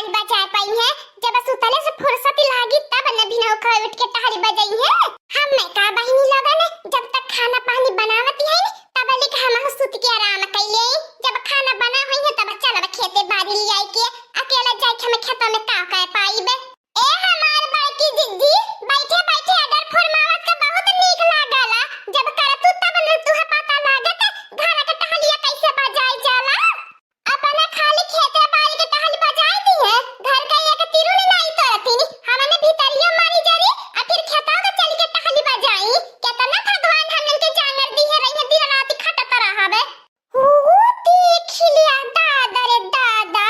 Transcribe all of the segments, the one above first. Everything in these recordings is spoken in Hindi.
टहल बजा पाई है। जब सुतले से फुर्सत लागी तब न बिना खा उठ के टहल बजाई है। हम मैं का बहिनी लोगन जब तक खाना पानी बनावती है तब लिख हम सुत के आराम कइले। जब खाना बना होई है तब चल खेते बाड़ी ले आई के अकेला जाई के हम खेत में का कर पाईबे। ए हमार बड़की जिद्दी बैठे बैठे अगर फरमावत का बहुत नीक लागला। जब कर तू तब न तुह पता लागत घर के टहलिया कैसे बजाई जाला। अपना खाली खेते बाड़ी के टहल बजाई दी है। घर का एक तिरुल नहीं तोरती हमने भीतरिया मारी जारी आ फिर खेता के चल के टहल बजाई। केतना भगवान हमन के जानर दी है रही दिन रात खटत रहबे। देख लिया दादा रे दादा।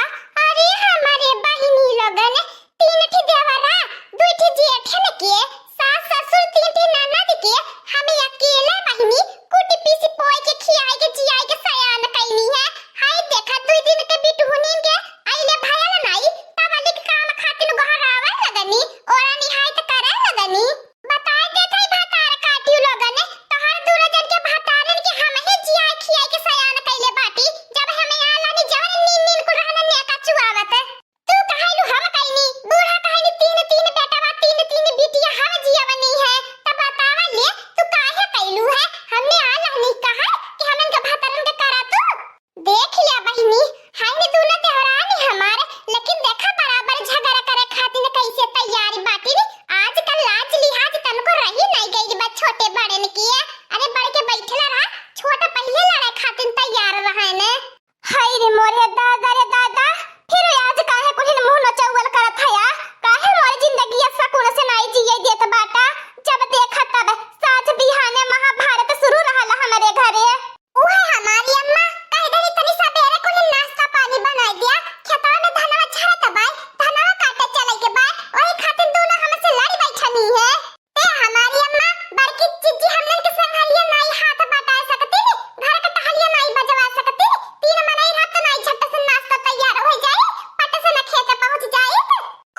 अरे हमारे बहिनी लोगन तीन ठे देवरा दू ठे जेठन के सास ससुर तीन ठे ननद के हमें अकेला बहिनी कुटी पीसी पोई के खियाई के जियाई के सयान कैनी है। हाय देखा दू दिन के बिटहुनी के आइले भयल नहीं तब लिख काम खातिर गहरावा लगनी और निहायत करे लगनी। बता देत है भातार काटियो लोगन तोहर दूरजन के भातारन के हम ही जियाई खियाई के सयान कैले बाटी। जब हमें आला नि जवन नीन नीन को रहन नेका चुआवत तू कहलू हम कैनी बूढ़ा कहनी तीन तीन बेटावा तीन तीन बिटिया हम जियावनी है। तब बतावा ले तू काहे कैलू है। हमने आला नहीं कहा कि हमन के भातारन के करा तू। देख लिया बहिनी हाय ने दोनों देहरानी हमारे लेकिन देखा बराबर झगड़ा करे खातिर कैसे तैयारी बाटी। आजकल लाज लिहाज तनको रही नहीं गई बा छोटे बड़े ने किया। अरे बड़ के बैठला रहा छोटा पहले लड़ाई खातिर तैयार रहा ने। हाय रे मोरे दादा रे दादा फिर आज काहे कुलिन मुंह न चौवल करत हया। काहे मोर जिंदगी सकून से नहीं जिए देत बाटा। जब देखा तब साज बिहाने महाभारत शुरू रहला हमारे घरे। ओए हमारी अम्मा कह दे तनी सबेरे कुलिन नाश्ता पानी बना दिया। खेतवा में धनवा झरत बाय धनवा काटे चले के बाय ओही खातिर दोनों हमसे लड़ी बैठनी है। ए हमारी अम्मा बड़की चिज्जी हमन के संघालिया नहीं हाथ बटा सकती घर का टहलिया नहीं बजवा सकती। तीन मनाई रात नहीं झट से नाश्ता तैयार हो जाए पट से न खेत पहुंच जाए।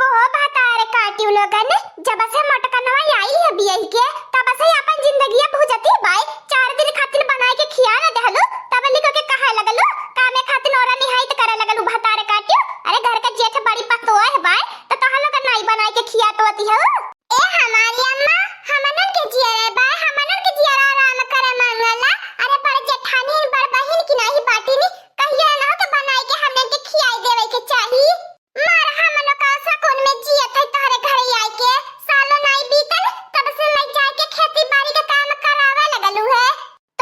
को भातार काटियो लोगन जब से मटकनवा आई है बियाह के तब से अपन जिंदगी भुजती बाय 4 दिन खातिर बनाए के खिया न दहलो तब लिख के कहा लगलो कामे खातिर और निहायत करे लगलो भातार काटियो। अरे घर का जेठ बड़ी पतो है बाय तो तह लोग नहीं बनाए के खिया तो अती हो। ए हमारी अम्मा हमनन के जिया बाय हमनन के जिया आराम करे मांगला। अरे बड़ जेठानी बड़ बहिन की नहीं बाटी नी कहिया ना तो बनाए के हमन के खियाई देवे के चाहिए। मार हमन का सकून में जियत है तोहरे घरे आई के सालो नहीं बीतल तब से ले जाए के खेती बाड़ी का काम करावे लगलू है।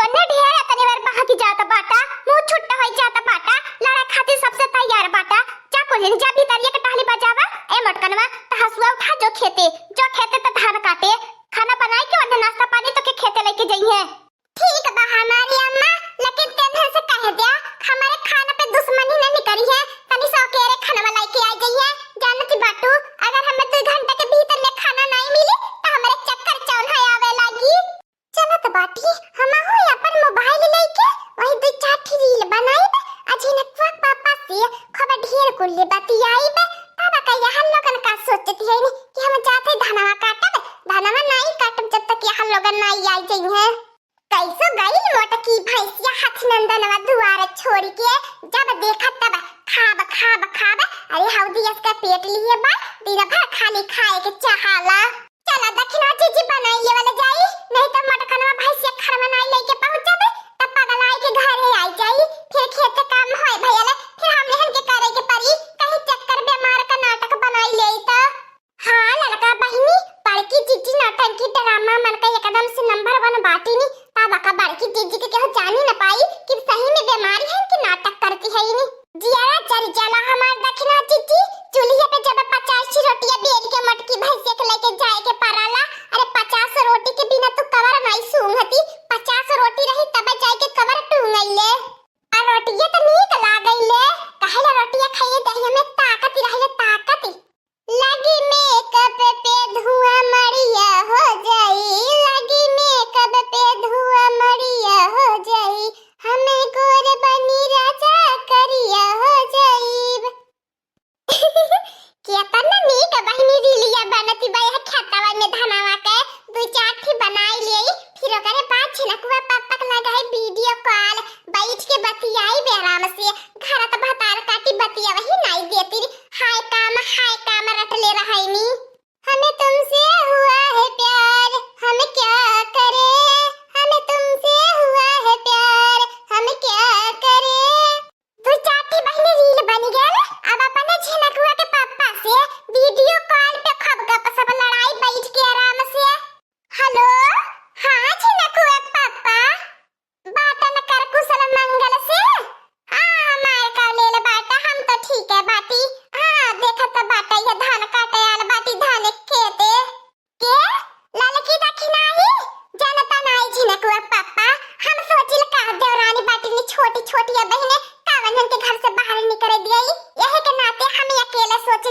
तने ढेर तने बार बहा की जाता बाटा मुंह छुट्टा होई जाता बाटा लड़ा खातिर सबसे तैयार बाटा। जा कोलिन जा भीतरिया के टहली बजावा ए मटकनवा त हसुआ उठा जो खेते त धान काटे खाना बनाए के और नाश्ता पानी तो के खेते लेके जइहे। ठीक बा हमारी अम्मा लेकिन तेरे से कह दिया हमारे खाना पे दुश्मनी नहीं करी है। तनी सौकेरे खाना लेके आ जाइए जानती बाटू अगर हमें 2 घंटे के भीतर में खाना नहीं मिली तो हमारे चक्कर चौन आवे लागी। चलो तो बाटी हम हो अपन मोबाइल लेके वही 2-4 रील बनाई अजिनकवा पापा से खबर ढेर कुल्ली बतियाई बे तब का यहां लोगन का सोचती है कि हम जाते धनवा काटब धनवा नहीं काटब जब तक यहां लोगन नहीं आई जाइए। कैसो गई मोटकी भैंसिया हाथ नंदनवा दुआर छोड़ के जब देखा तब खाब खाब खाब। अरे हौदी इसका पेट लिए बा दिन भर खाली खाए के चाहला। चला दक्षिणा जीजी बनाइए वाले जाई नहीं तो मटकनवा भैंसिया खरमनाई लेके पहुंच जाबे तब पगलाई के घरे आई जाई। फिर खेत काम होय भैया फिर हम लेहन के करे के परी कहीं चक्कर बीमार का नाटक बनाई ले तो। हां लड़का बहिनी बड़की जीजी नाटक की ड्रामा मन का एकदम से नंबर 1 बाटी नी तब का बड़की जीजी के केहू जानी न पाई कि सही में बीमारी है कि नाटक करती है नी। जियारा चल चला हमार दक्षिणा जीजी चूल्हे पे जब 50 रोटियां बेल के मटकी भैंसे के लेके जाए के पराला। अरे 50 रोटी के बिना तो कवर नहीं सूंघती 50 रोटी रही तब जाए के कवर टूंगइले। आ रोटियां तो नीक लागइले कहला रोटियां खाइए दही में ताकत रहिले ताकत। लगी मेकअप पे धुआं मड़िया हो जाई लगी मेकअप पे धुआं मड़िया हो जाई हमें गोर बनी राजा करिया हो जाई। क्या तना नीक बहिनी रीलिया बनती बा यह खेतवा में धनवा के 2-4 ठे बनाई लेई फिर ओकरे बाद छिनकुआ पापा के लगाई वीडियो कॉल बैठ के बतियाई बेराम से घर त भातार काटी बतिया वही नहीं देती हाय काम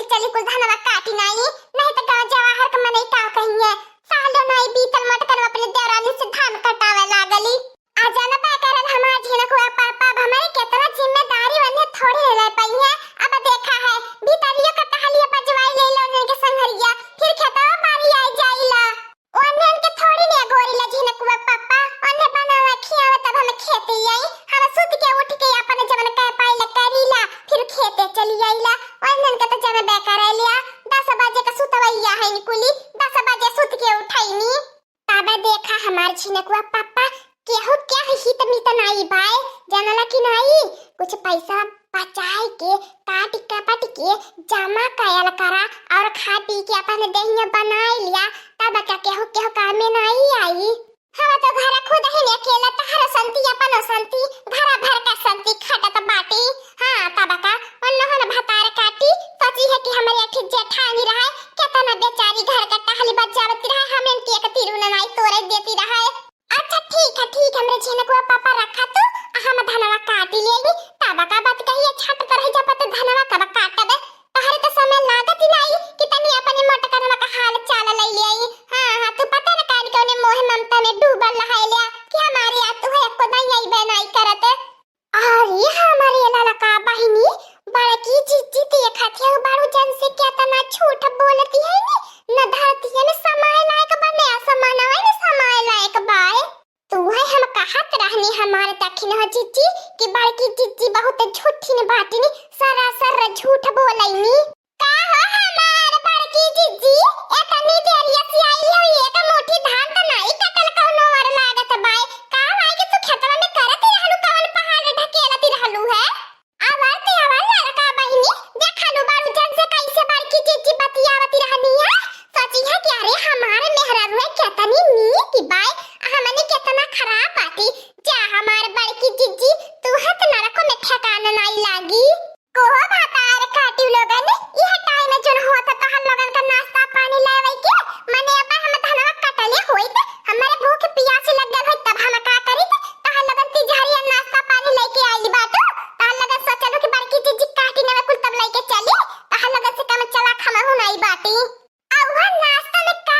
फिर चली कुछ धनवा काटी नहीं तो गांव जवाहर के मने का कहिए सालो नहीं बीतल मटकन अपने देवरानी से धान कटावे लागली आ जाना पा करल हमार झिनकुआ पापा हमारे कितना जिम्मेदारी वने थोड़ी ले पाई है अब देखा है भीतरियो का टहलिया बजवाई ले लो के संघरिया फिर खेतवा बारी आई जाइला ओने के थोड़ी ने गोरी ले झिनकुआ पापा ओने बनावा खियावा तब हम खेते आई हम सुत के उठ के अपन जवन कह पाइला करीला फिर खेते चली आइला ओने के तो जमे बेकार लिया 10 बजे का सुतवैया है निकुली 10 बजे सुत के उठाईनी तब देखा हमार झिनकुआ पापा केहू क्या हित मित नाई भाई जानला कि नहीं कुछ पैसा बचाए के काट कपट के जमा कयल करा और खा पी के अपन देहिया बनाई लिया तब क्या केहू काम में नहीं आई हम तो घर खुद ही अकेला तहर संति अपन संति घर भर का संति खटत बाटी हां तब का अनहन भतार काटी सची है कि हमारे एक जेठानी रहे केतना बेचारी घर का टहली बजावती रहे हमें के एक तिरुना नहीं तोरे देती रहे अच्छा ठीक है हमरे झिनकुआ पापा रखा तो हम धनवा काटी लेगी तब का बात कहिए छट पर जब तो धनवा कब काटबे तहरे तो समय लागत ही नहीं कि तनी अपने मोटकनवा का हाल चाल ले लेई हां तू पता न कान कोने मोह ममता में डूबल रहे लिया कि हमारी आ तू है को नहीं आई बनाई करत अरे हमारी लाला का बहिनी बड़की जीजी देखा थे बारू जन से क्या तना झूठ बोलती है न धरती है न समय लायक बने असमान है न समय लायक बाय तू है हम कहत रहनी हमारे तखिन हो जीजी कि बड़की जीजी बहुत झूठी न बाटी नी सरासर झूठ बोलैनी का हो हमार बड़की जीजी एतनी देरिया से आई हो एक मोटी धान त नहीं कटल कौनो और लागत बाय का भाई कि तू खेतवा में करत रहलू कवन पहाड़ ढकेलती रहलू है आवाज लड़का बहिनी देखलू बारू जन से कैसे बड़की जीजी बतियावती रहनी है सची है कि अरे हमारे मेहरा रुए केतनी नी की बाय हमने कितना खराब बाटी जा हमार बड़की जीजी तू हत नरको में ठिकाना नहीं लागी को भातार काटी लोगन यह टाइम जोन होत त हम लोगन का नाश्ता पानी लेवे के माने अब हम धनवा कटले होई त हमारे भूख प्यास लग गल होई तब हम का करी त हम लोगन तिजहरिया नाश्ता पानी लेके आइली बाटो त हम लोगन सोचलो कि बड़की जीजी काटी ने कुल तब लेके चली त हम लोगन से कम चला खमा हो नहीं बाटी औवा नाश्ता में का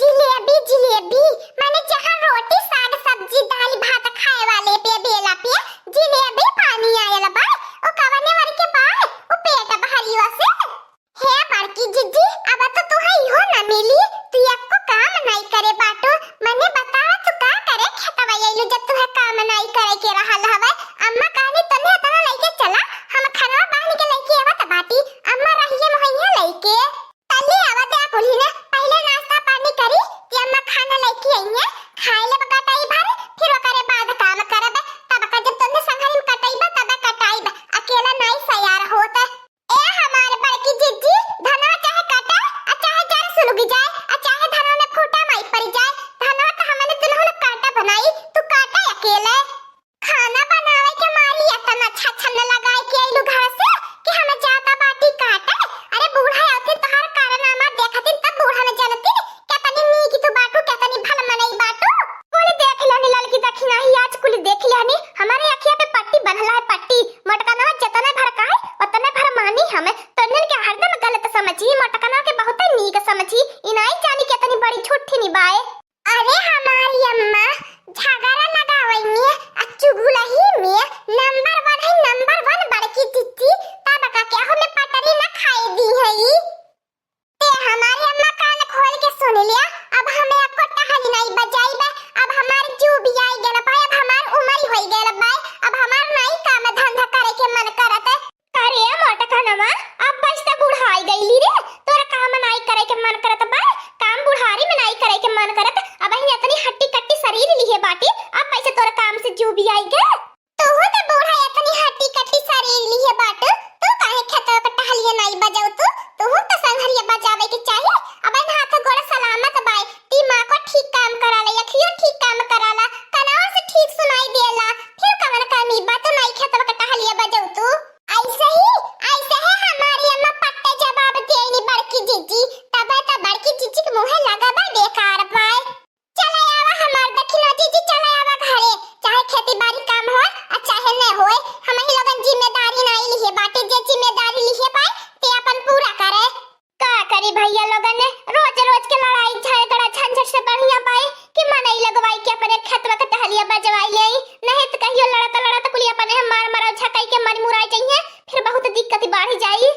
जिलेबी माने जहां रोटी साग सब्जी दाल भात खाए वाले पे बेला पे जिलेबी पानी आयल बा ओ कवने वर के बा ओ पेट भरियो से हे बड़की जीजी अब तो तू है हो ना मिली तू एको काम नहीं करे बाटो मने बतावा तू का करे खेतवा आइलो जब तू है काम नहीं करे के रहल हवे अम्मा कहनी तने तना लेके चला हम खाना बाहर के लेके आवत बाटी अम्मा रहिए मोहिया लेके तले आवत आ पुलिने पहले नाश्ता पानी करी कि अम्मा खाना लेके आई है खाए ले बकटाई भर फिर ओकरे बाद काम करबे तब का जब तुमने संघरी में कटाईबा तब कटाईबा अकेला नहीं सयार होता ए हमारे बड़की जीजी धनवा चाहे कटा आ चाहे जर सुलग जाए आ चाहे धनवा में फूटा माई पड़ जाए धनवा तो हमने दुल्हन काटा बनाई तू काटा अकेले खाना बनावे के मारी इतना अच्छा छन लगाए के आइलू घर से कि हम जाता बाटी काटे अरे बूढ़ा आते तोहर कारनामा देखतिन तब बूढ़ा ने जानती केतनी नी की तू बाटू केतनी भल मनई बाटू कुल देख लेनी लड़की दखिना ही आज कुल देख लेनी हमारे अखिया पे पट्टी बनला है पट्टी मटकनवा जतने भर का है उतने भर मानी हमें तन्नन के हरदम गलत समझी मटकनवा के बहुत नीक समझी इनाई जानी केतनी बड़ी झूठी निभाए अरे हमारी अम्मा झगड़ा लगावई चुगुलही में नंबर 1 बड़की जीजी तब का क्या हमें पटरी न खाए दी है ते हमारी अम्मा कान खोल के सुन लिया अब हमें आपको टहली नहीं बजाई बे अब हमार जू भी आई गेल भाई अब हमार उम्र होई गेल भाई अब हमार नहीं काम धंधा करे के मन करत अरे मोटकनवा अब बचता बुढ़ाई गईली रे तोरा काम नहीं करे के मन करत भाई काम बुढ़ारी में नहीं करे के मन करत अब ही इतनी हट्टी कट्टी शरीर लिए बाटी अब पैसे तोरा काम से जू भी आई गे तू तो बूढ़ा इतनी हट्टी कट्टी शरीर लिए बाट तू काहे खेतवा पे टहलिए नहीं बजाऊ तू तो संघरिया बजावे के चाहिए अब इन हाथ गोड़ सलामत बाय दिमाग को ठीक काम कराला अखियों ठीक काम कराला कनाव से ठीक सुनाई देला फिर कवन कमी बात नहीं खेतवा पे टहलिए बजाऊ तू ऐसे ही हमार के मर मुराई चाहिए फिर बहुत दिक्कत बढ़ जाई।